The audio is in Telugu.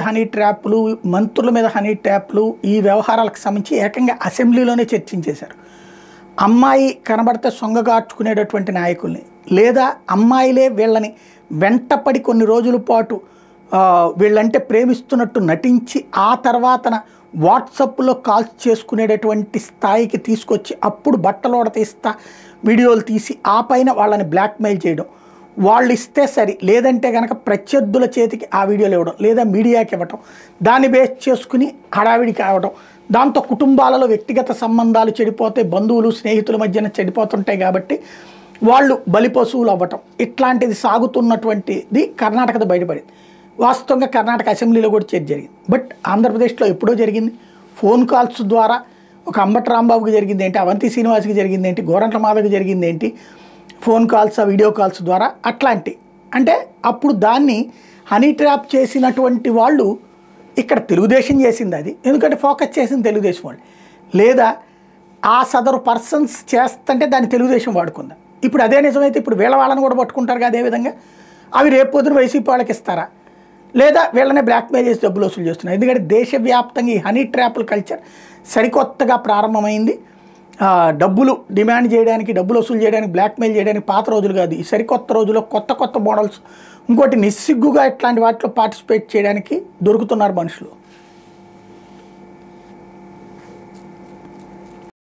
హనీ ట్రాప్లు, మంత్రుల మీద హనీ ట్రాప్లు ఈ వ్యవహారాలకు సంబంధించి ఏకంగా అసెంబ్లీలోనే చర్చించేశారు. అమ్మాయి కనబడితే సొంగగార్చుకునేటటువంటి నాయకుల్ని, లేదా అమ్మాయిలే వీళ్ళని వెంటపడి కొన్ని రోజుల పాటు వీళ్ళంటే ప్రేమిస్తున్నట్టు నటించి ఆ తర్వాతన వాట్సాప్లో కాల్స్ చేసుకునేటటువంటి స్థాయికి తీసుకొచ్చి అప్పుడు బట్టలోడ తీస్తా వీడియోలు తీసి ఆ పైన వాళ్ళని బ్లాక్మెయిల్ చేయడం. వాళ్ళు ఇస్తే సరి, లేదంటే కనుక ప్రత్యర్థుల చేతికి ఆ వీడియోలు ఇవ్వడం, లేదా మీడియాకి ఇవ్వడం, దాన్ని బేస్ చేసుకుని హడావిడికి అవడం. దాంతో కుటుంబాలలో వ్యక్తిగత సంబంధాలు చెడిపోతే, బంధువులు స్నేహితుల మధ్యన చెడిపోతుంటాయి కాబట్టి వాళ్ళు బలిపశువులు అవ్వటం, ఇట్లాంటిది సాగుతున్నటువంటిది కర్ణాటకది బయటపడింది. వాస్తవంగా కర్ణాటక అసెంబ్లీలో కూడా చర్చ జరిగింది. బట్ ఆంధ్రప్రదేశ్లో ఎప్పుడో జరిగింది. ఫోన్ కాల్స్ ద్వారా ఒక అంబటి రాంబాబుకి జరిగింది ఏంటి, అవంతి శ్రీనివాస్కి జరిగింది ఏంటి, గోరంట్ల మాధవ్కి జరిగింది ఏంటి, ఫోన్ కాల్స్ వీడియో కాల్స్ ద్వారా అట్లాంటి. అంటే అప్పుడు దాన్ని హనీ ట్రాప్ చేసినటువంటి వాళ్ళు ఇక్కడ తెలుగుదేశం చేసింది అది, ఎందుకంటే ఫోకస్ చేసింది తెలుగుదేశం వాళ్ళు, లేదా ఆ సదరు పర్సన్స్ చేస్తుంటే దాన్ని తెలుగుదేశం వాడుకుందా. ఇప్పుడు అదే నిజమైతే ఇప్పుడు వీళ్ళ వాళ్ళని కూడా పట్టుకుంటారు కదా. అదేవిధంగా అవి రేపు పొద్దున వైసీపీ వాళ్ళకి ఇస్తారా, లేదా వీళ్ళనే బ్లాక్మెయిల్ చేసి డబ్బులు వసూలు చేస్తున్నారు. ఎందుకంటే దేశవ్యాప్తంగా ఈ హనీ ట్రాప్ల కల్చర్ సరికొత్తగా ప్రారంభమైంది. డబ్బులు డిమాండ్ చేయడానికి, డబ్బులు వసూలు చేయడానికి, బ్లాక్మెయిల్ చేయడానికి పాత రోజులు కాదు. ఈ సరికొత్త రోజుల్లో కొత్త కొత్త మోడల్స్, ఇంకోటి నిస్సిగ్గుగా ఇట్లాంటి వాటిలో పార్టిసిపేట్ చేయడానికి దొరుకుతున్నారు మనుషులు.